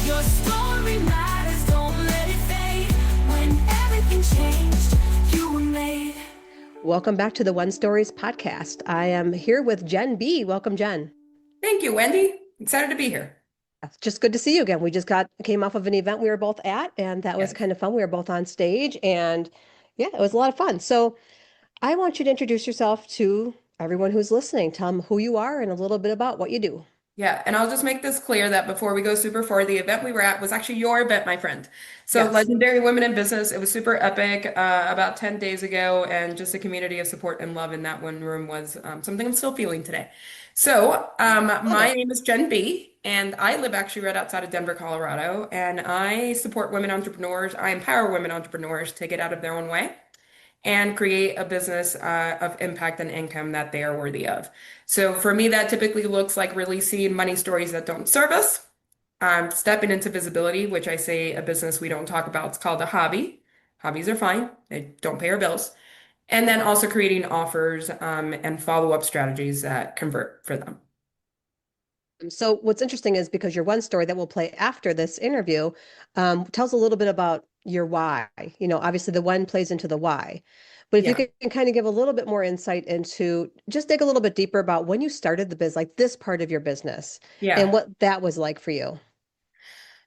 Your story matters, don't let it fade. When everything changed, you were made. Welcome back to the One Stories podcast. I am here with Jen B. Welcome, Jen. Thank you, Wendy. Excited to be here. It's just good to see you again. We just came off of an event we were both at, and that was Yes. kind of fun. We were both on stage, and yeah, it was a lot of fun. So I want you to introduce yourself to everyone who's listening. Tell them who you are and a little bit about what you do. Yeah, and I'll just make this clear that before we go super far, the event we were at was actually your event, my friend. So Yes. Legendary Women in Business, it was super epic about 10 days ago, and just a community of support and love in that one room was something I'm still feeling today. So Love my it. name is Jen B, and I live actually right outside of Denver, Colorado, and I support women entrepreneurs. I empower women entrepreneurs to get out of their own way and create a business of impact and income that they are worthy of. So for me, that typically looks like releasing money stories that don't serve us, stepping into visibility, which I say a business we don't talk about. It's called a hobby. Hobbies are fine. They don't pay our bills. And then also creating offers and follow-up strategies that convert for them. So what's interesting is because your one story that we'll play after this interview tells a little bit about your why. Obviously the one plays into the why. But if you Yeah. can kind of give a little bit more insight into, just dig a little bit deeper about when you started the biz, like this part of your business and Yeah. what that was like for you.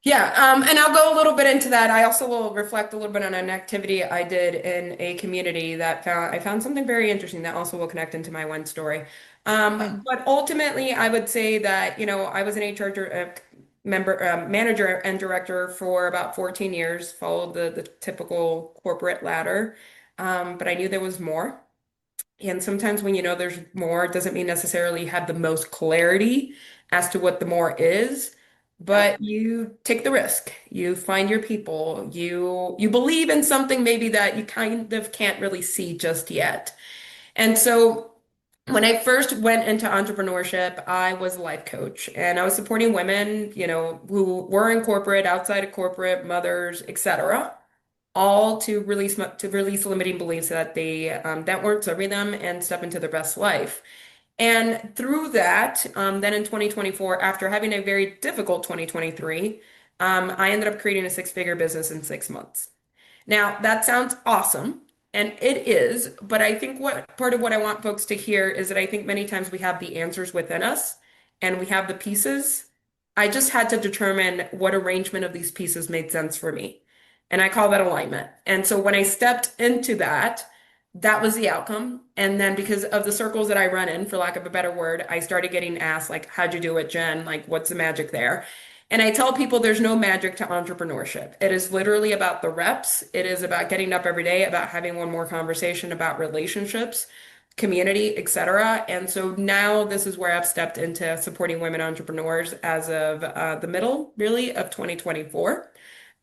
Yeah, and I'll go a little bit into that. I also will reflect a little bit on an activity I did in a community that I found something very interesting that also will connect into my one story. Yeah. But ultimately, I would say that, I was an HR manager and director for about 14 years, followed the typical corporate ladder. But I knew there was more. And sometimes when you know there's more, it doesn't mean necessarily you have the most clarity as to what the more is, Yep. but you take the risk. You find your people. You believe in something maybe that you kind of can't really see just yet. And so when I first went into entrepreneurship, I was a life coach and I was supporting women, who were in corporate, outside of corporate, mothers, etc., all to release limiting beliefs that weren't serving them and step into their best life. And through that, then in 2024, after having a very difficult 2023, I ended up creating a six-figure business in 6 months. Now, that sounds awesome, and it is, but I think what part of what I want folks to hear is that I think many times we have the answers within us and we have the pieces. I just had to determine what arrangement of these pieces made sense for me. And I call that alignment. And so when I stepped into that, that was the outcome. And then because of the circles that I run in, for lack of a better word, I started getting asked, like, how'd you do it, Jen? Like, what's the magic there? And I tell people there's no magic to entrepreneurship. It is literally about the reps. It is about getting up every day, about having one more conversation about relationships, community, etc. And so now this is where I've stepped into supporting women entrepreneurs as of the middle, really, of 2024.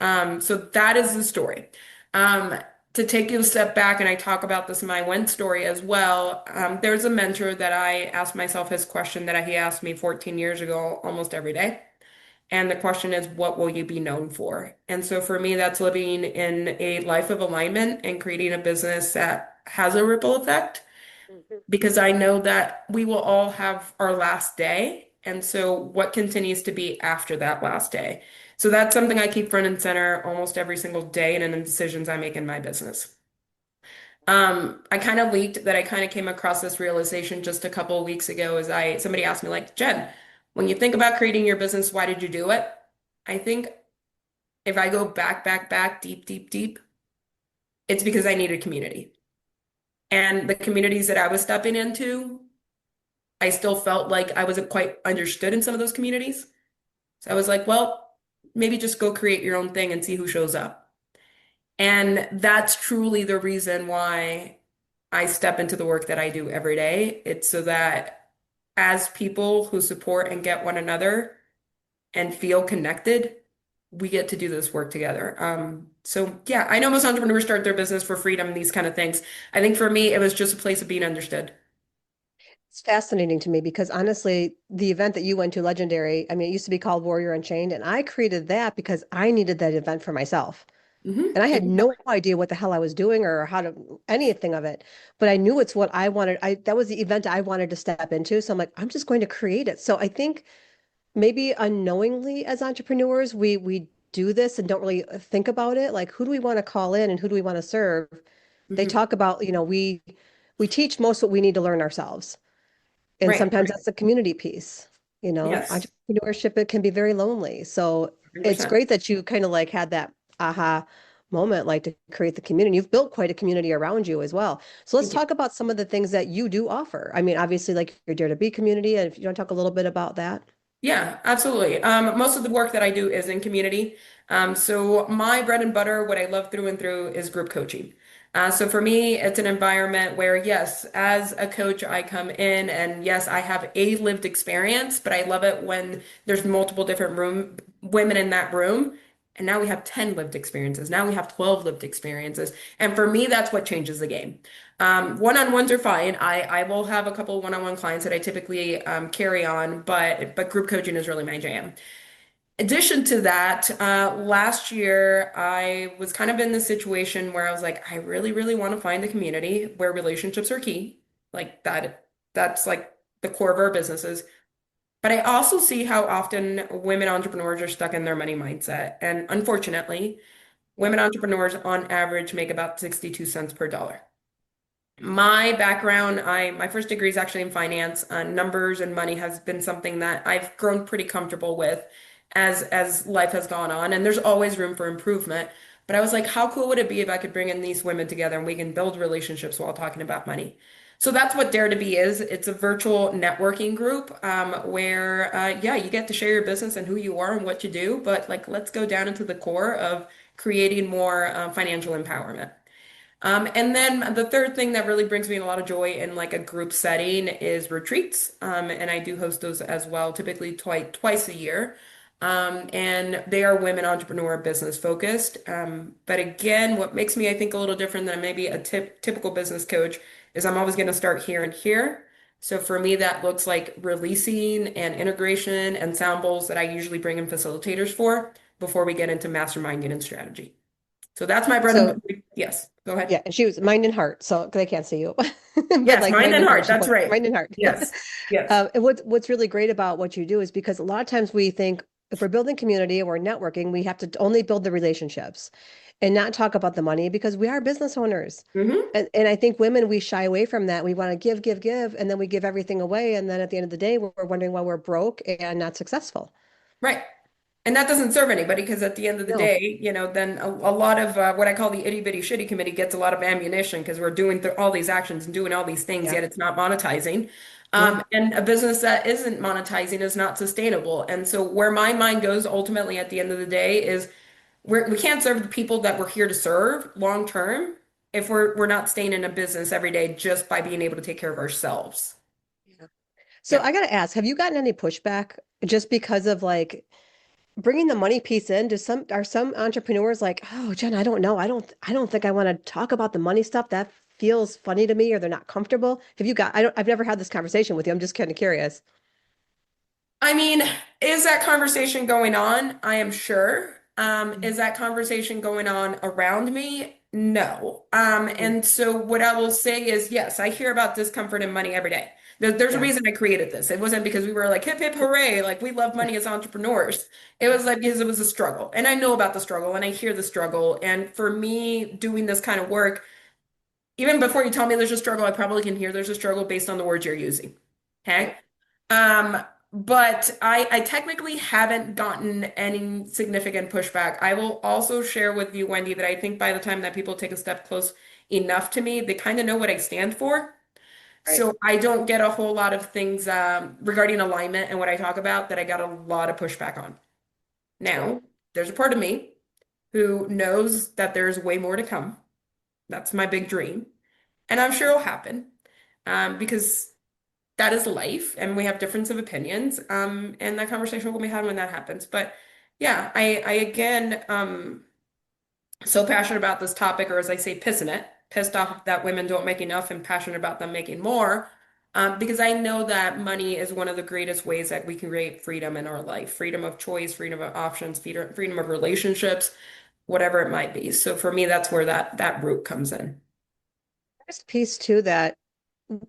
So that is the story. Um, to take you a step back, and I talk about this in my one story as well, there's a mentor that I asked myself his question that he asked me 14 years ago almost every day. And the question is, what will you be known for? And so for me, that's living in a life of alignment and creating a business that has a ripple effect Mhm. because I know that we will all have our last day. And so what continues to be after that last day? So that's something I keep front and center almost every single day and in the decisions I make in my business. I kind of leaked that I kind of came across this realization just a couple of weeks ago as somebody asked me like, Jen, when you think about creating your business, why did you do it? I think if I go back, deep, deep, deep, it's because I needed community. And the communities that I was stepping into, I still felt like I wasn't quite understood in some of those communities. So I was like, well, maybe just go create your own thing and see who shows up. And that's truly the reason why I step into the work that I do every day. It's so that as people who support and get one another and feel connected, we get to do this work together. So yeah, I know most entrepreneurs start their business for freedom and these kind of things. I think for me, it was just a place of being understood. It's fascinating to me because honestly, the event that you went to, Legendary, I mean, it used to be called Warrior Unchained, and I created that because I needed that event for myself. And I had no Exactly. idea what the hell I was doing or how to anything of it. But I knew it's what I wanted. That was the event I wanted to step into. So I'm like, I'm just going to create it. So I think maybe unknowingly as entrepreneurs, we do this and don't really think about it. Like, who do we want to call in and who do we want to serve? They Hmm. talk about, we teach most what we need to learn ourselves. And Right. sometimes that's the community piece. Yes. Entrepreneurship, it can be very lonely. So it's 100%. great that you kind of like had that aha moment, like to create the community. You've built quite a community around you as well. So let's Thank you. talk about some of the things that you do offer. I mean, obviously, like your Dare to Be community, and if you want to talk a little bit about that. Yeah, absolutely. Most of the work that I do is in community. So my bread and butter, what I love through and through, is group coaching. So for me, it's an environment where, yes, as a coach, I come in and yes, I have a lived experience, but I love it when there's multiple different women in that room. And now we have 10 lived experiences. Now we have 12 lived experiences. And for me, that's what changes the game. One-on-ones are fine. I will have a couple one-on-one clients that I typically carry on, but group coaching is really my jam. Addition to that, last year I was kind of in this situation where I was like, I really, really want to find a community where relationships are key, like that. That's like the core of our businesses. But I also see how often women entrepreneurs are stuck in their money mindset, and unfortunately, Yeah. women entrepreneurs on average make about 62 cents per dollar. My background, my first degree is actually in finance. Numbers and money has been something that I've grown pretty comfortable with as life has gone on, and there's always room for improvement. But I was like, how cool would it be if I could bring in these women together and we can build relationships while talking about money? So that's what Dare to Be is. It's a virtual networking group where, yeah, you get to share your business and who you are and what you do, but like, let's go down into the core of creating more financial empowerment. And then the third thing that really brings me a lot of joy in like a group setting is retreats. And I do host those as well, typically twice a year. And they are women entrepreneur business focused. But again, what makes me, I think, a little different than maybe a typical business coach is I'm always going to start here and here. So for me, that looks like releasing and integration and sound bowls that I usually bring in facilitators for before we get into masterminding and strategy. So that's my bread and So butter. Yes, go ahead. yeah, and she was mind and heart. So 'cause I can't see you, but Yes, like mind mind and and heart, heart. she That's put right. mind and heart. Yes. Yes. And what's really great about what you do is because a lot of times we think if we're building community or we're networking, we have to only build the relationships and not talk about the money because we are business owners. Hmm. And I think women, we shy away from that. We want to give, give, give, and then we give everything away. And then at the end of the day, we're wondering why we're broke and not successful. Right. And that doesn't serve anybody because at the end of the No. day, then a lot of what I call the itty bitty shitty committee gets a lot of ammunition because we're doing all these actions and doing all these things, Yeah. yet it's not monetizing. Yeah. And a business that isn't monetizing is not sustainable. And so where my mind goes ultimately at the end of the day is we can't serve the people that we're here to serve long term if we're not staying in a business every day just by being able to take care of ourselves. Yeah. So Yeah. I got to ask, have you gotten any pushback just because of like bringing the money piece in? Are some entrepreneurs like, oh, Jen, I don't know. I don't think I want to talk about the money stuff. That feels funny to me, or they're not comfortable. I've never had this conversation with you. I'm just kind of curious. I mean, is that conversation going on? I am sure. Mhm. Is that conversation going on around me? No. Mhm. And so what I will say is, yes, I hear about discomfort and money every day. There's a Yeah. reason I created this. It wasn't because we were like hip hip hooray, like we love money as entrepreneurs. It Yeah. was like because it was a struggle. And I know about the struggle and I hear the struggle. And for me, doing this kind of work, even before you tell me there's a struggle, I probably can hear there's a struggle based on the words you're using. Okay. Right. Um, but I technically haven't gotten any significant pushback. I will also share with you, Wendy, that I think by the time that people take a step close enough to me, they kind of know what I stand for. Right. So I don't get a whole lot of things regarding alignment and what I talk about that I got a lot of pushback on. Right. Now, there's a part of me who knows that there's way more to come. That's my big dream. And I'm sure it'll happen because that is life and we have difference of opinions. And that conversation will be had when that happens. But yeah, I again, so passionate about this topic, or as I say, pissing it, pissed off that women don't make enough and passionate about them making more. Because I know that money is one of the greatest ways that we can create freedom in our life, freedom of choice, freedom of options, freedom of relationships, whatever it might be. So for me, that's where that root comes in. There's a piece too that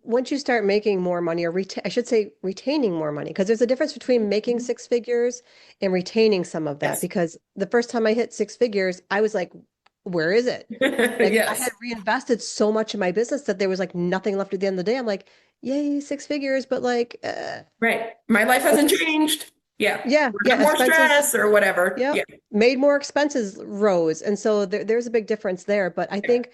once you start making more money, or I should say retaining more money, because there's a difference between making six figures and retaining some of that. Yes. Because the first time I hit six figures, I was like, where is it? Like I had Yes. reinvested so much in my business that there was like nothing left at the end of the day. I'm like, yay, six figures, but like, Right. My life hasn't what's changed. Yeah. yeah, I have yeah, more expenses. stress or whatever. Yep. Yeah. Made more expenses rose. And so there's a big difference there. But I think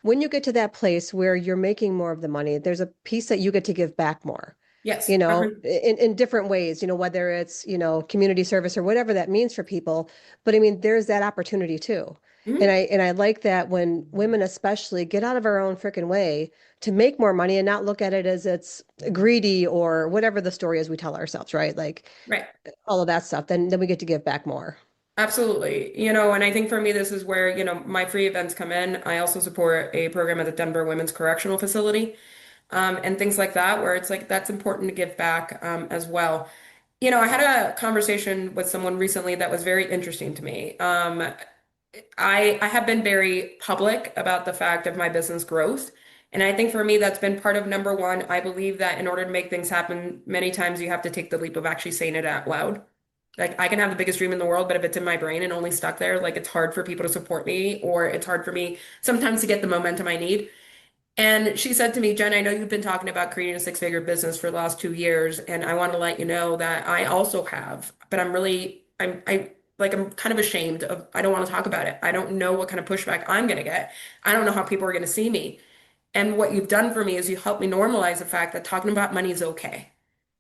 when you get to that place where you're making more of the money, there's a piece that you get to give back more, Yes. in different ways, whether it's, community service or whatever that means for people. But I mean, there's that opportunity too. And Mhm. I like that when women especially get out of our own freaking way to make more money and not look at it as it's greedy or whatever the story is we tell ourselves, right? Like Right. all of that stuff, then we get to give back more. Absolutely. And I think for me, this is where, my free events come in. I also support a program at the Denver Women's Correctional Facility, and things like that, where it's like that's important to give back, as well. I had a conversation with someone recently that was very interesting to me. I have been very public about the fact of my business growth. And I think for me, that's been part of number one. I believe that in order to make things happen, many times you have to take the leap of actually saying it out loud. Like I can have the biggest dream in the world, but if it's in my brain and only stuck there, like it's hard for people to support me, or it's hard for me sometimes to get the momentum I need. And she said to me, Jen, I know you've been talking about creating a six-figure business for the last 2 years, and I want to let you know that I also have, but I'm kind of ashamed of, I don't want to talk about it. I don't know what kind of pushback I'm going to get. I don't know how people are going to see me. And what you've done for me is you helped me normalize the fact that talking about money is okay.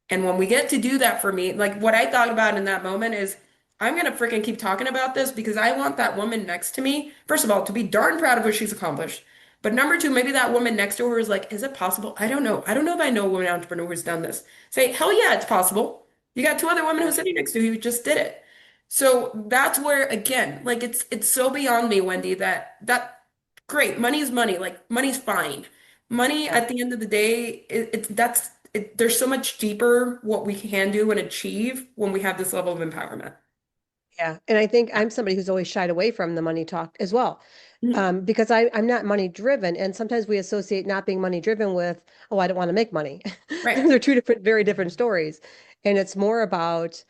And when we get to do that for me, like what I thought about in that moment is I'm gonna freaking keep talking about this because I want that woman next to me, first of all, to be darn proud of what she's accomplished. But number two, maybe that woman next to her is like, is it possible? I don't know. I don't know if I know a woman entrepreneur who's done this. Say, hell yeah, it's possible. You got two other women who's sitting next to you who just did it. So that's where again, like it's so beyond me, Wendy, that great, money's money, like money's fine. Money Yeah. at the end of the day, there's so much deeper what we can do and achieve when we have this level of empowerment. Yeah. And I think I'm somebody who's always shied away from the money talk as well. Mhm. Because I'm not money driven. And sometimes we associate not being money driven with, oh, I don't want to make money. Right. Those are two different, very different stories. And it's more about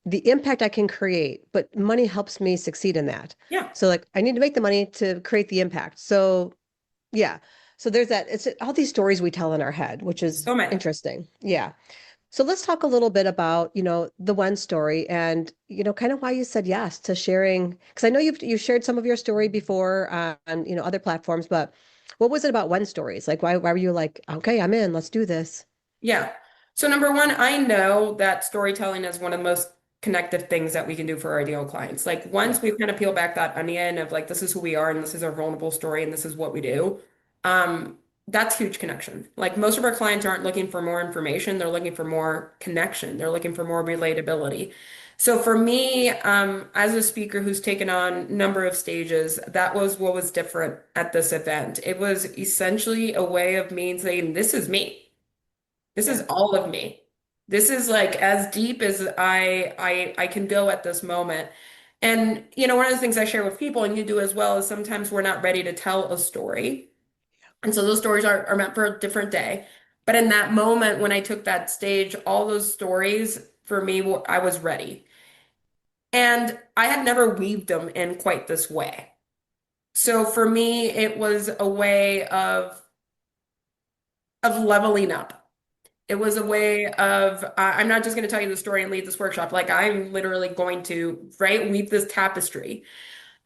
the impact I can create, but money helps me succeed in that. Yeah. So like I need to make the money to create the impact. So yeah. So there's that. It's all these stories we tell in our head, which is So many. interesting. Yeah. So let's talk a little bit about, the one story and, kind of why you said yes to sharing, because I know you shared some of your story before on, other platforms, but what was it about one stories? Like why were you like, okay, I'm in, let's do this. Yeah. So number one, I know that storytelling is one of the most connective things that we can do for our ideal clients. Like Yeah. once we kind of peel back that onion of like this is who we are and this is our vulnerable story and this is what we do, um, that's huge connection. Like most of our clients aren't looking for more information, they're looking for more connection. They're looking for more relatability. So for me, as a speaker who's taken on a number of stages, that was what was different at this event. It was essentially a way of me saying, this is me. This Yeah. is all of me. This is like as deep as I can go at this moment. And one of the things I share with people, and you do as well, is sometimes we're not ready to tell a story. And so those stories are meant for a different day. But in that moment when I took that stage, all those stories for me, I was ready. And I had never weaved them in quite this way. So for me, it was a way of leveling up. It was a way of, I'm not just going to tell you the story and lead this workshop. Like I'm literally going to, right, weave this tapestry.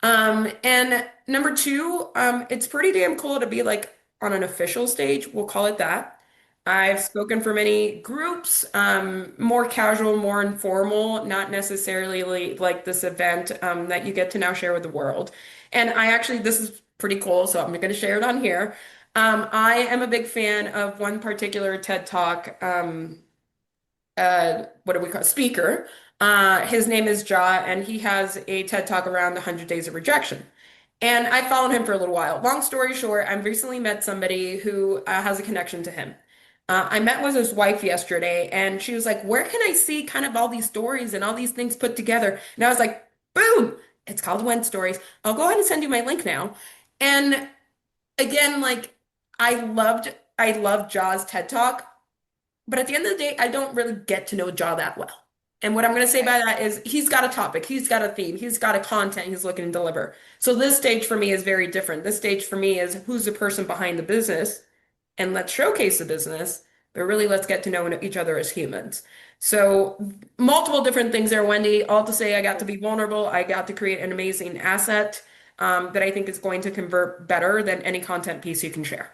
And number two, it's pretty damn cool to be like on an official stage. We'll call it that. I've spoken for many groups, more casual, more informal, not necessarily like this event, that you get to now share with the world. And this is pretty cool, so I'm going to share it on here. I am a big fan of one particular TED Talk. What do we call it? Speaker. His name is Ja, and he has a TED Talk around the 100 Days of Rejection. And I followed him for a little while. Long story short, I recently met somebody who has a connection to him. I met with his wife yesterday, and she was like, "Where can I see kind of all these stories and all these things put together?" And I was like, "Boom! It's called When Stories. I'll go ahead and send you my link now." And again, like I loved I love Ja's TED Talk, but at the end of the day, I don't really get to know Ja that well. And what I'm going to say by Right. that is he's got a topic, he's got a theme, he's got a content he's looking to deliver. So this stage for me is very different. This stage for me is who's the person behind the business, and let's showcase the business, but really let's get to know each other as humans. So multiple different things there, Wendy. All to say I got to be vulnerable. I got to create an amazing asset that I think is going to convert better than any content piece you can share.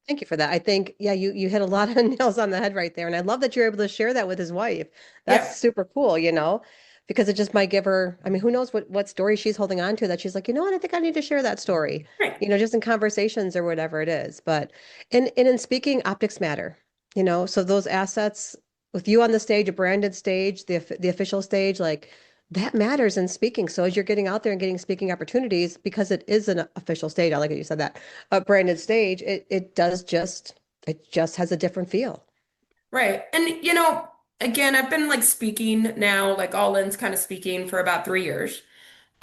Thank you for that. I think, yeah, you hit a lot of nails on the head right there. And I love that you're able to share that with his wife. That's Yeah, super cool, because it just might give her, I mean, who knows what story she's holding on to that she's like, you know what, I think I need to share that story, right. just in conversations or whatever it is. But and in speaking, optics matter, so those assets with you on the stage, a branded stage, the official stage, like that matters in speaking. So as you're getting out there and getting speaking opportunities, because it is an official stage, I like that you said that, a branded stage, it just has a different feel. Right. And again, I've been like speaking now, like all in's kind of speaking for about 3 years.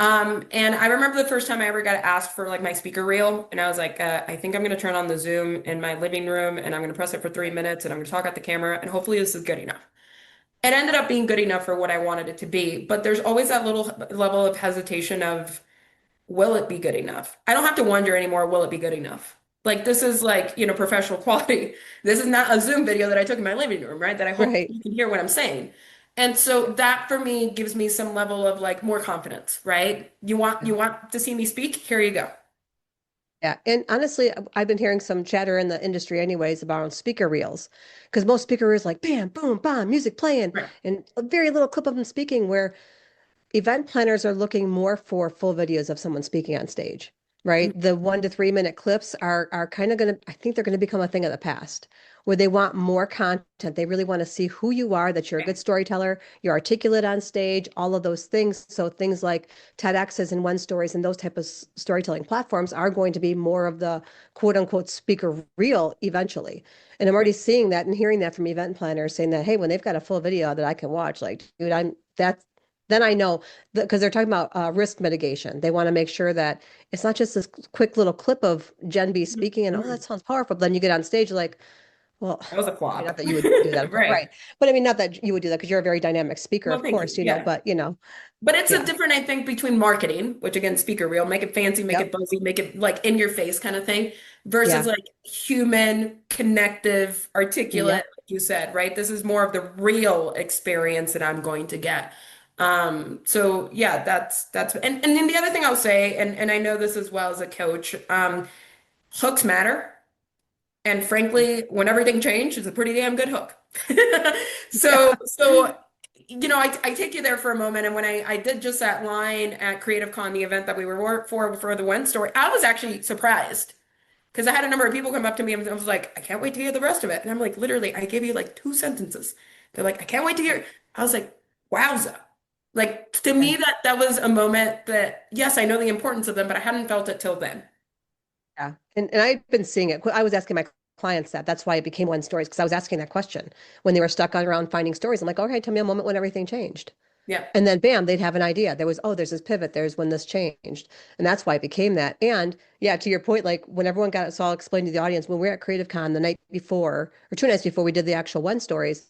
And I remember the first time I ever got asked for like my speaker reel, and I was like, I think I'm going to turn on the Zoom in my living room and I'm going to press it for 3 minutes and I'm going to talk at the camera and hopefully this is good enough. It ended up being good enough for what I wanted it to be, but there's always that little level of hesitation of, will it be good enough? I don't have to wonder anymore, will it be good enough? Like this is like, professional quality. This is not a Zoom video that I took in my living room, right? That I hope Right. you can hear what I'm saying. And so that for me gives me some level of like more confidence, right? You want to see me speak? Here you go. Yeah. And honestly, I've been hearing some chatter in the industry anyways about speaker reels, because most speaker reels like bam, boom, bam, music playing, Right. and a very little clip of them speaking, where event planners are looking more for full videos of someone speaking on stage, right? The 1 to 3 minute clips are kind of going to, I think they're going to become a thing of the past, where they want more content. They really want to see who you are, that you're a good storyteller, you're articulate on stage, all of those things. So things like TEDx's and One Stories and those type of storytelling platforms are going to be more of the quote unquote speaker reel eventually. And I'm already seeing that and hearing that from event planners saying that, hey, when they've got a full video that I can watch, like, dude, that's then I know, because they're talking about risk mitigation. They want to make sure that it's not just this quick little clip of Gen B speaking and, oh, that Mhm. sounds powerful. But then you get on stage, you're like, well, That was a I mean, not flop. that you would do that, of course, Right. right? But I mean, not that you would do that because you're a very dynamic speaker, Well, of thank you. course, Yeah. but But it's a yeah, different, I think, between marketing, which again, speaker reel, make it fancy, make it yep, buzzy, make it like in your face kind of thing, versus yeah, like human, connective, articulate, yep. like you said, right? This is more of the real experience that I'm going to get. So yeah, that's and then the other thing I'll say, and I know this as well as a coach, hooks matter. And frankly, when everything changed, it's a pretty damn good hook. So, Yeah. so I take you there for a moment. And when I did just that line at Creative Con, the event that we were for the Wen story, I was actually surprised because I had a number of people come up to me and I was like, I can't wait to hear the rest of it. And I'm like, literally, I gave you like 2 sentences. They're like, I can't wait to hear. I was like, wowza. Like to Yeah. me, that was a moment that, yes, I know the importance of them, but I hadn't felt it till then. Yeah. And I've been seeing it. I was asking my clients that. That's why it became One Stories, because I was asking that question when they were stuck on around finding stories. I'm like, okay, tell me a moment when everything changed. Yeah. And then bam, they'd have an idea. There was, oh, there's this pivot. There's when this changed. And that's why it became that. And yeah, to your point, like when everyone got it, so I'll explain to the audience, when we were at Creative Con the night before, or 2 nights before we did the actual One Stories,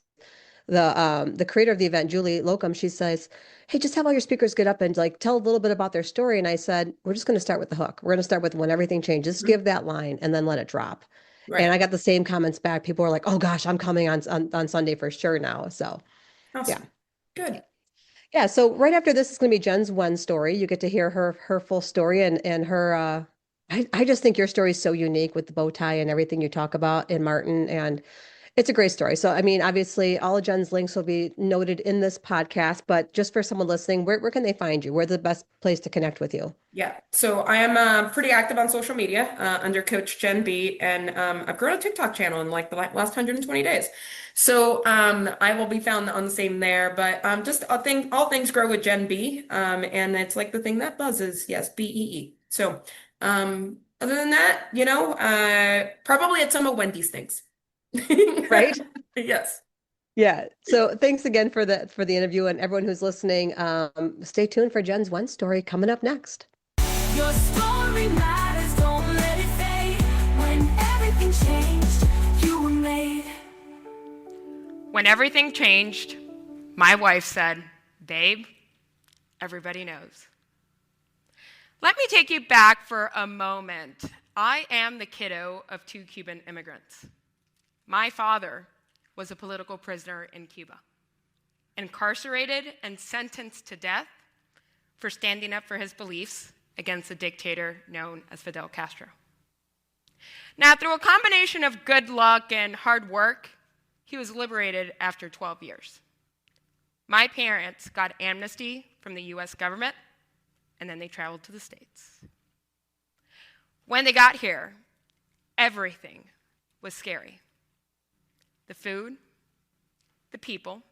the creator of the event, Julie Locum, she says, hey, just have all your speakers get up and like tell a little bit about their story. And I said, we're just going to start with the hook. We're going to start with when everything changes. Just Mhm. give that line and then let it drop. And Right. I got the same comments back. People were like, oh gosh, I'm coming on Sunday for sure now. So yeah. Awesome. Good. Yeah, so right after this is going to be Jen's one story. You get to hear her full story and her I just think your story is so unique with the bow tie and everything you talk about in Martin, and it's a great story. So I mean, obviously all of Jen's links will be noted in this podcast, but just for someone listening, where can they find you? Where's the best place to connect with you? Yeah, so I am pretty active on social media under Coach Jen B, and I've grown a TikTok channel in like the last 120 days. So I will be found on the same there, but just all things grow with Jen B, and it's like the thing that buzzes. Yes, BEE. So other than that, probably at some of Wendy's things. Right? Yes. Yeah. So thanks again for the interview, and everyone who's listening. Stay tuned for Jen's one story coming up next. Your story matters, don't let it fade. When everything everything changed, you were made. When everything changed, my wife said, "Babe, everybody knows." Let me take you back for a moment. I am the kiddo of 2 Cuban immigrants. My father was a political prisoner in Cuba, incarcerated and sentenced to death for standing up for his beliefs against a dictator known as Fidel Castro. Now, through a combination of good luck and hard work, he was liberated after 12 years. My parents got amnesty from the US government, and then they traveled to the States. When they got here, everything was scary. The food, the people,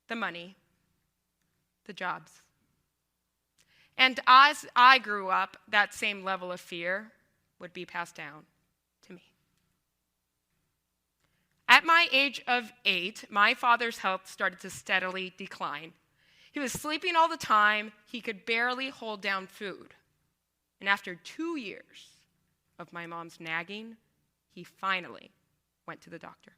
the money, the jobs. And as I grew up, that same level of fear would be passed down to me. At my age of 8, my father's health started to steadily decline. He was sleeping all the time. He could barely hold down food. And after 2 years of my mom's nagging, he finally went to the doctor.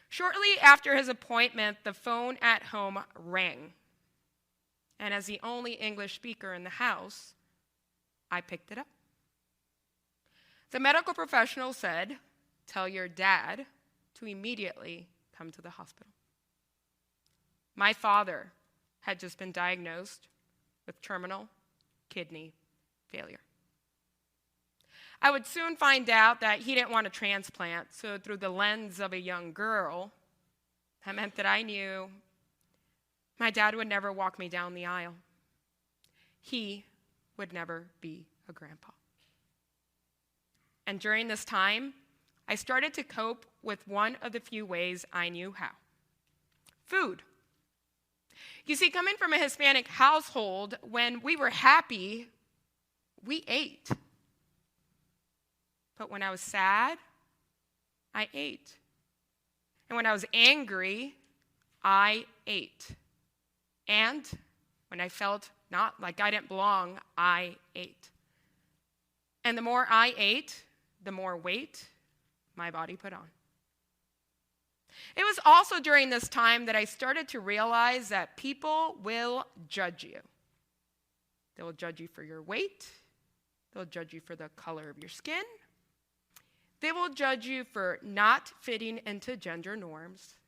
Shortly after his appointment, the phone at home rang. And as the only English speaker in the house, I picked it up. The medical professional said, "Tell your dad to immediately come to the hospital." My father had just been diagnosed with terminal kidney failure. I would soon find out that he didn't want a transplant, so through the lens of a young girl, that meant that I knew my dad would never walk me down the aisle. He would never be a grandpa. And during this time, I started to cope with one of the few ways I knew how: food. You see, coming from a Hispanic household, when we were happy, we ate. But when I was sad, I ate. And when I was angry, I ate. And when I felt not like I didn't belong, I ate. And the more I ate, the more weight my body put on. It was also during this time that I started to realize that people will judge you. They will judge you for your weight. They'll judge you for the color of your skin. They will judge you for not fitting into gender norms.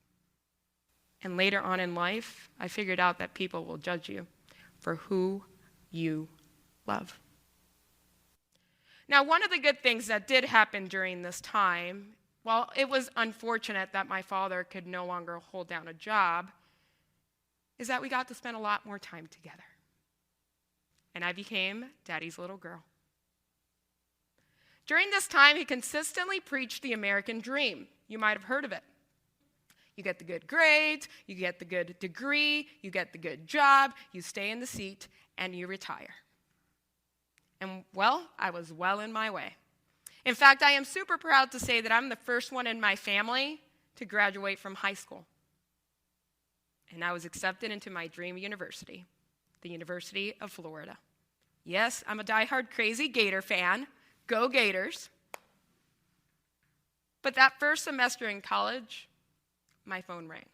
And later on in life, I figured out that people will judge you for who you love. Now, one of the good things that did happen during this time, while it was unfortunate that my father could no longer hold down a job, is that we got to spend a lot more time together. And I became Daddy's little girl. During this time, he consistently preached the American dream. You might have heard of it. You get the good grades, you get the good degree, you get the good job, you stay in the seat, and you retire. And, well, I was well in my way. In fact, I am super proud to say that I'm the first one in my family to graduate from high school. And I was accepted into my dream university, the University of Florida. Yes, I'm a diehard crazy Gator fan. Go Gators. But that first semester in college, my phone rang.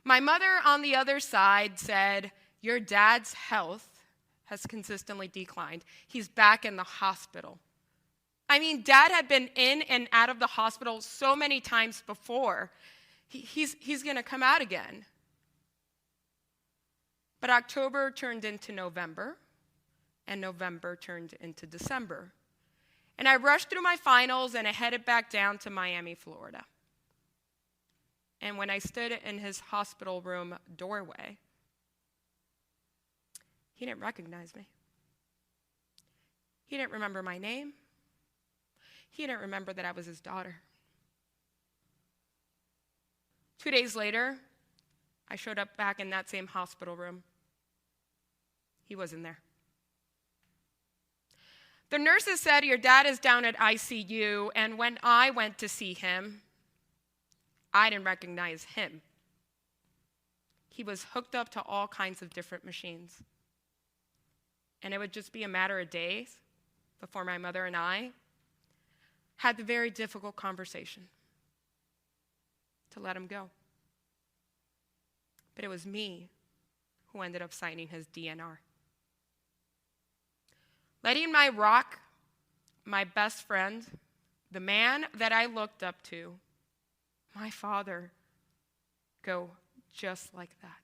My mother on the other side said, "Your dad's health has consistently declined. He's back in the hospital." I mean, Dad had been in and out of the hospital so many times before. He's going to come out again. But October turned into November, and November turned into December. And I rushed through my finals, and I headed back down to Miami, Florida. And when I stood in his hospital room doorway, he didn't recognize me. He didn't remember my name. He didn't remember that I was his daughter. 2 days later, I showed up back in that same hospital room. He wasn't there. The nurses said, "Your dad is down at ICU," and when I went to see him, I didn't recognize him. He was hooked up to all kinds of different machines. And it would just be a matter of days before my mother and I had the very difficult conversation to let him go. But it was me who ended up signing his DNR. Letting my rock, my best friend, the man that I looked up to, my father, go just like that.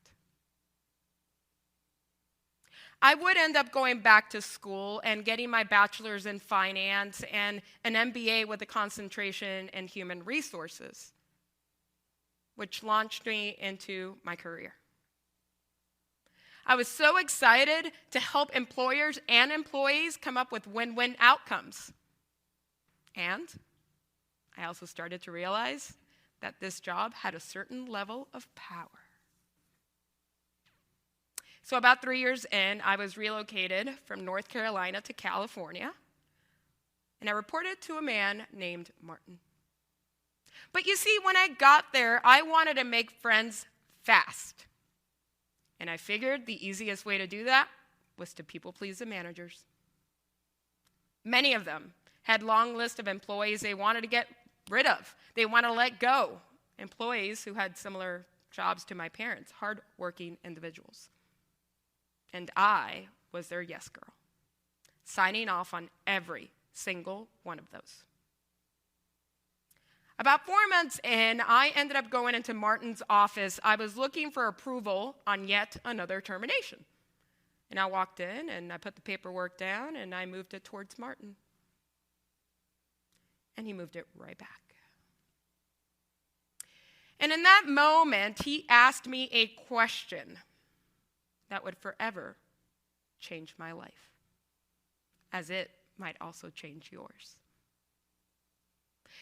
I would end up going back to school and getting my bachelor's in finance and an MBA with a concentration in human resources, which launched me into my career. I was so excited to help employers and employees come up with win-win outcomes. And I also started to realize that this job had a certain level of power. So about 3 years in, I was relocated from North Carolina to California, and I reported to a man named Martin. But you see, when I got there, I wanted to make friends fast. And I figured the easiest way to do that was to people-please the managers. Many of them had long lists of employees they wanted to get rid of. They wanted to let go. Employees who had similar jobs to my parents, hardworking individuals. And I was their yes girl, signing off on every single one of those. About 4 months in, I ended up going into Martin's office. I was looking for approval on yet another termination. And I walked in, and I put the paperwork down, and I moved it towards Martin. And he moved it right back. And in that moment, he asked me a question that would forever change my life, as it might also change yours.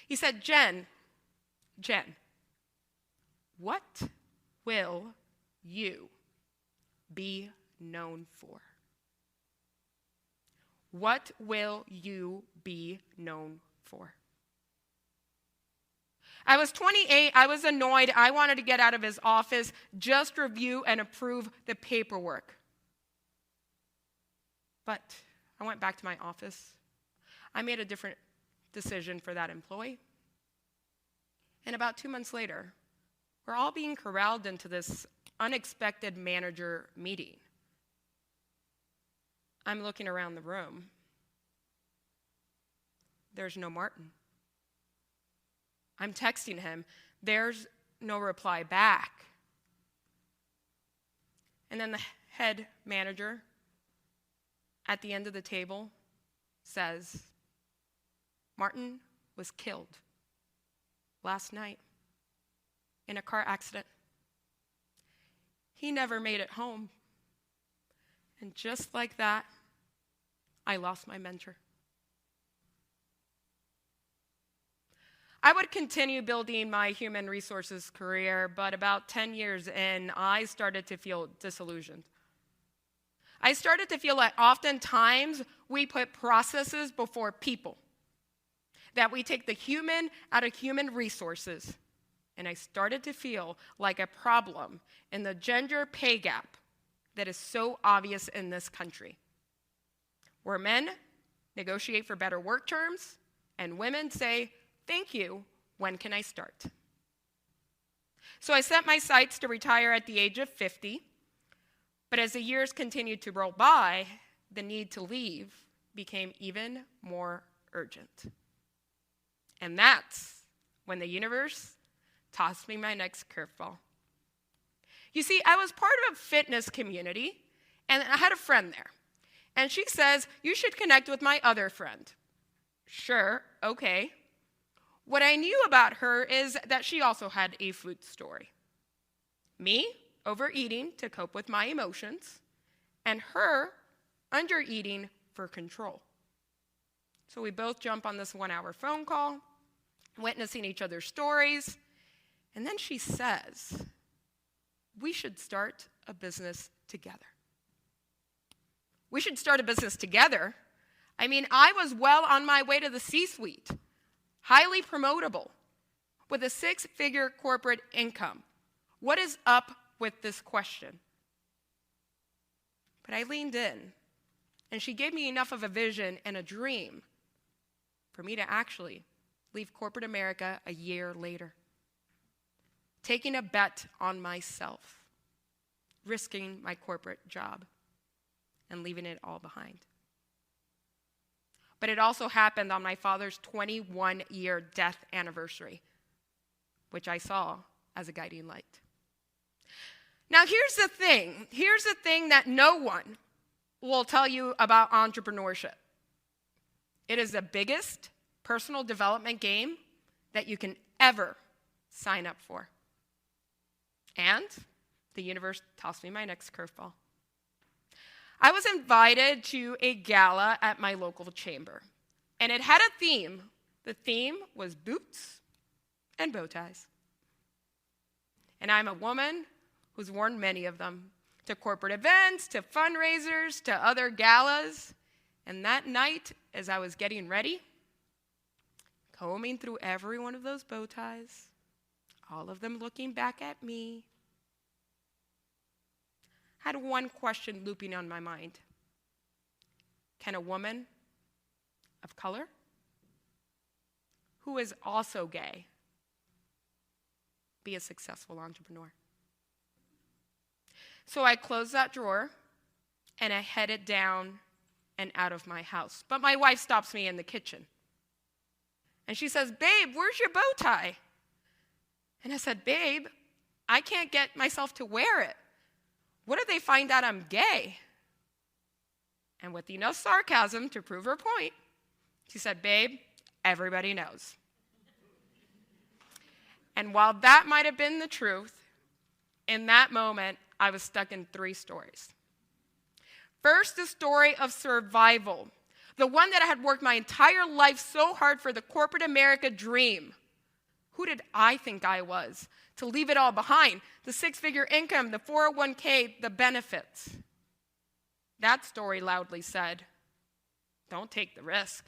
He said, Jen, what will you be known for? What will you be known for? I was 28, I was annoyed, I wanted to get out of his office, just review and approve the paperwork. But I went back to my office. I made a different decision for that employee. And about 2 months later, we're all being corralled into this unexpected manager meeting. I'm looking around the room. There's no Martin. I'm texting him. There's no reply back. And then the head manager at the end of the table says, Martin was killed last night in a car accident. He never made it home. And just like that, I lost my mentor. I would continue building my human resources career, but about 10 years in, I started to feel disillusioned. I started to feel that oftentimes we put processes before people, that we take the human out of human resources. And I started to feel like a problem in the gender pay gap that is so obvious in this country, where men negotiate for better work terms and women say, thank you, when can I start? So I set my sights to retire at the age of 50, but as the years continued to roll by, the need to leave became even more urgent. And that's when the universe tossed me my next curveball. You see, I was part of a fitness community, and I had a friend there. And she says, you should connect with my other friend. Sure, okay. What I knew about her is that she also had a food story. Me, overeating to cope with my emotions, and her, undereating for control. So we both jump on this 1-hour phone call, witnessing each other's stories, and then she says, we should start a business together. We should start a business together? I mean, I was well on my way to the C-suite, highly promotable, with a 6-figure corporate income. What is up with this question? But I leaned in, and she gave me enough of a vision and a dream for me to actually leave corporate America a year later, taking a bet on myself, risking my corporate job, and leaving it all behind. But it also happened on my father's 21-year death anniversary, which I saw as a guiding light. Now, here's the thing. Here's the thing that no one will tell you about entrepreneurship. It is the biggest personal development game that you can ever sign up for. And the universe tossed me my next curveball. I was invited to a gala at my local chamber, and it had a theme. The theme was boots and bow ties. And I'm a woman who's worn many of them to corporate events, to fundraisers, to other galas. And that night, as I was getting ready, combing through every one of those bow ties, all of them looking back at me, I had one question looping on my mind. Can a woman of color, who is also gay, be a successful entrepreneur? So I closed that drawer, and I headed down and out of my house. But my wife stops me in the kitchen. And she says, "Babe, where's your bow tie?" And I said, "Babe, I can't get myself to wear it. What if they find out I'm gay?" And with enough sarcasm to prove her point, she said, "Babe, everybody knows." And while that might have been the truth, in that moment, I was stuck in 3 stories. First, the story of survival, the one that I had worked my entire life so hard for, the corporate America dream. Who did I think I was to leave it all behind? The 6-figure income, the 401k, the benefits. That story loudly said, don't take the risk.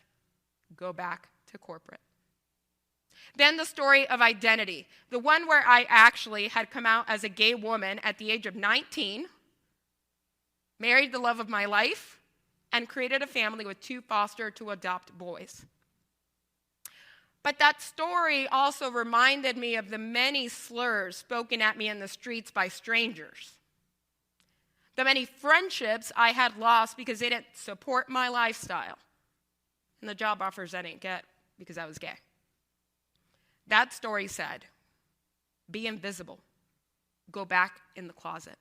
Go back to corporate. Then the story of identity, the one where I actually had come out as a gay woman at the age of 19, married the love of my life, and created a family with 2 foster to adopt boys. But that story also reminded me of the many slurs spoken at me in the streets by strangers. The many friendships I had lost because they didn't support my lifestyle. And the job offers I didn't get because I was gay. That story said, be invisible. Go back in the closet.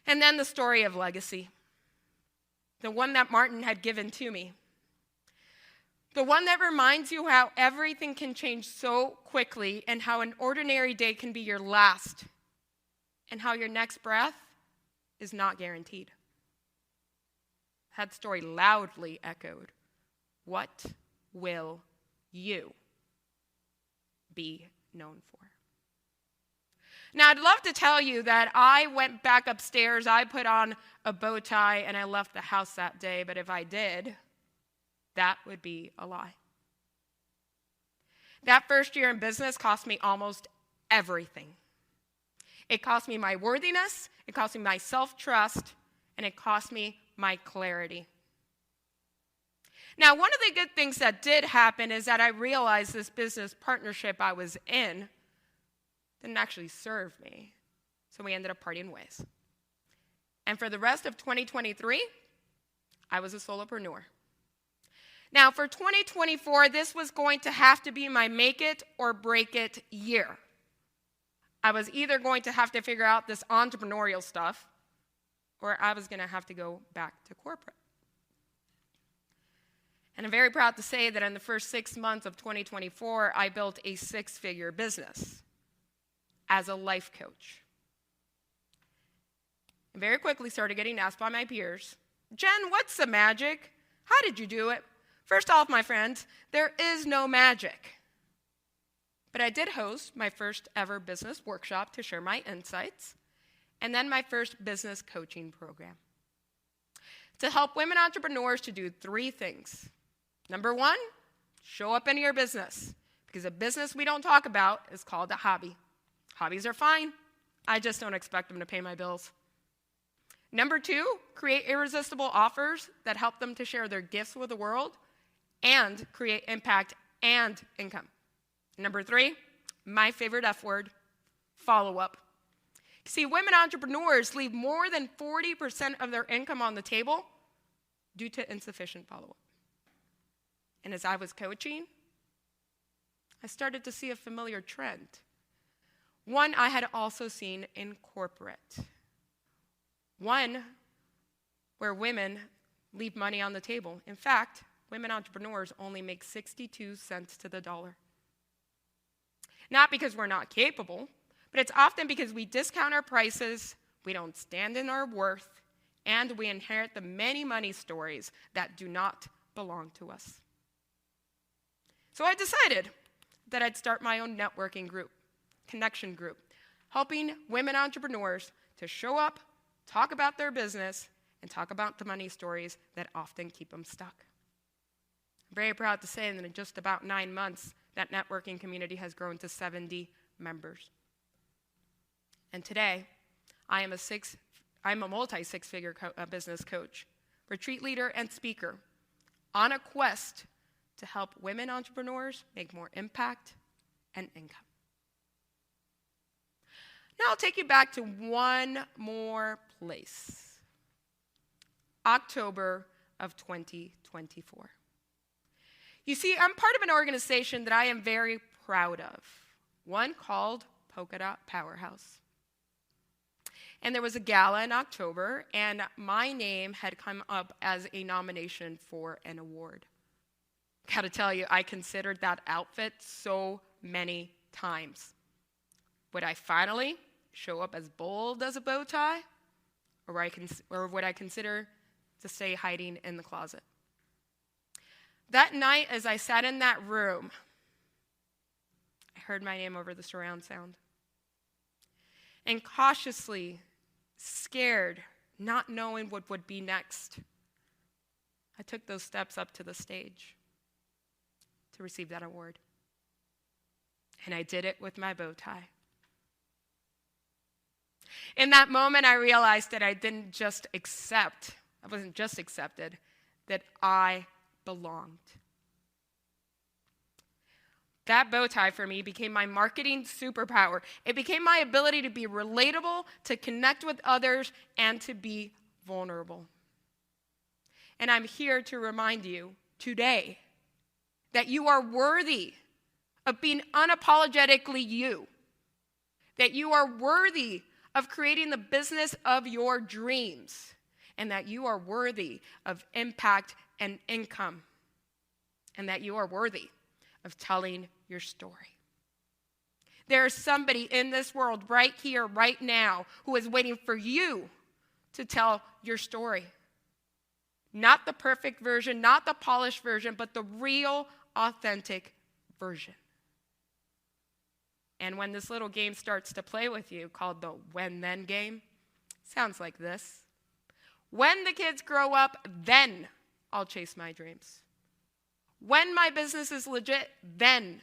And then the story of legacy, the one that Martin had given to me. The one that reminds you how everything can change so quickly and how an ordinary day can be your last and how your next breath is not guaranteed. That story loudly echoed, what will you be known for? Now, I'd love to tell you that I went back upstairs, I put on a bow tie, and I left the house that day, but if I did, that would be a lie. That first year in business cost me almost everything. It cost me my worthiness, it cost me my self-trust, and it cost me my clarity. Now, one of the good things that did happen is that I realized this business partnership I was in didn't actually serve me. So we ended up parting ways. And for the rest of 2023, I was a solopreneur. Now, for 2024, this was going to have to be my make it or break it year. I was either going to have to figure out this entrepreneurial stuff, or I was going to have to go back to corporate. And I'm very proud to say that in the first 6 months of 2024, I built a 6-figure business as a life coach. And very quickly started getting asked by my peers, Jen, what's the magic? How did you do it? First off, my friends, there is no magic. But I did host my first ever business workshop to share my insights, and then my first business coaching program to help women entrepreneurs to do 3 things. Number 1, show up in your business, because a business we don't talk about is called a hobby. Hobbies are fine. I just don't expect them to pay my bills. Number 2, create irresistible offers that help them to share their gifts with the world. and create impact and income. Number 3, my favorite F word, follow-up. See, women entrepreneurs leave more than 40% of their income on the table due to insufficient follow-up. And as I was coaching, I started to see a familiar trend. One I had also seen in corporate. One where women leave money on the table. In fact, women entrepreneurs only make 62 cents to the dollar. Not because we're not capable, but it's often because we discount our prices, we don't stand in our worth, and we inherit the many money stories that do not belong to us. So I decided that I'd start my own networking group, connection group, helping women entrepreneurs to show up, talk about their business, and talk about the money stories that often keep them stuck. I'm very proud to say that in just about 9 months, that networking community has grown to 70 members. And today, I'm a multi-six-figure business coach, retreat leader, and speaker on a quest to help women entrepreneurs make more impact and income. Now I'll take you back to one more place. October of 2024. You see, I'm part of an organization that I am very proud of, one called Polka Dot Powerhouse. And there was a gala in October, and my name had come up as a nomination for an award. Gotta tell you, I considered that outfit so many times. Would I finally show up as bold as a bow tie, or would I consider to stay hiding in the closet? That night, as I sat in that room, I heard my name over the surround sound. And cautiously, scared, not knowing what would be next, I took those steps up to the stage to receive that award. And I did it with my bow tie. In that moment, I realized that I wasn't just accepted, that I belonged. That bow tie for me became my marketing superpower. It became my ability to be relatable, to connect with others, and to be vulnerable. And I'm here to remind you today that you are worthy of being unapologetically you, that you are worthy of creating the business of your dreams, and that you are worthy of impact and income, and that you are worthy of telling your story. There is somebody in this world right here, right now, who is waiting for you to tell your story. Not the perfect version, not the polished version, but the real, authentic version. And when this little game starts to play with you, called the when-then game, sounds like this. When the kids grow up, then I'll chase my dreams. When my business is legit, then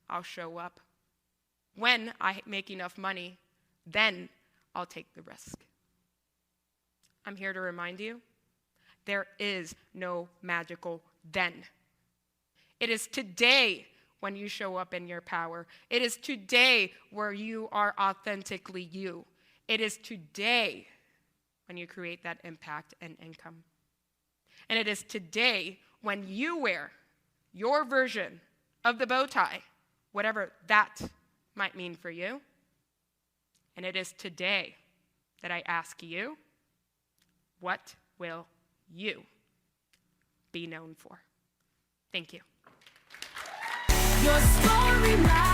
I'll show up. When I make enough money, then I'll take the risk. I'm here to remind you, there is no magical then. It is today when you show up in your power. It is today where you are authentically you. It is today when you create that impact and income. And it is today when you wear your version of the bow tie, whatever that might mean for you. And it is today that I ask you, what will you be known for? Thank you. Your story matters.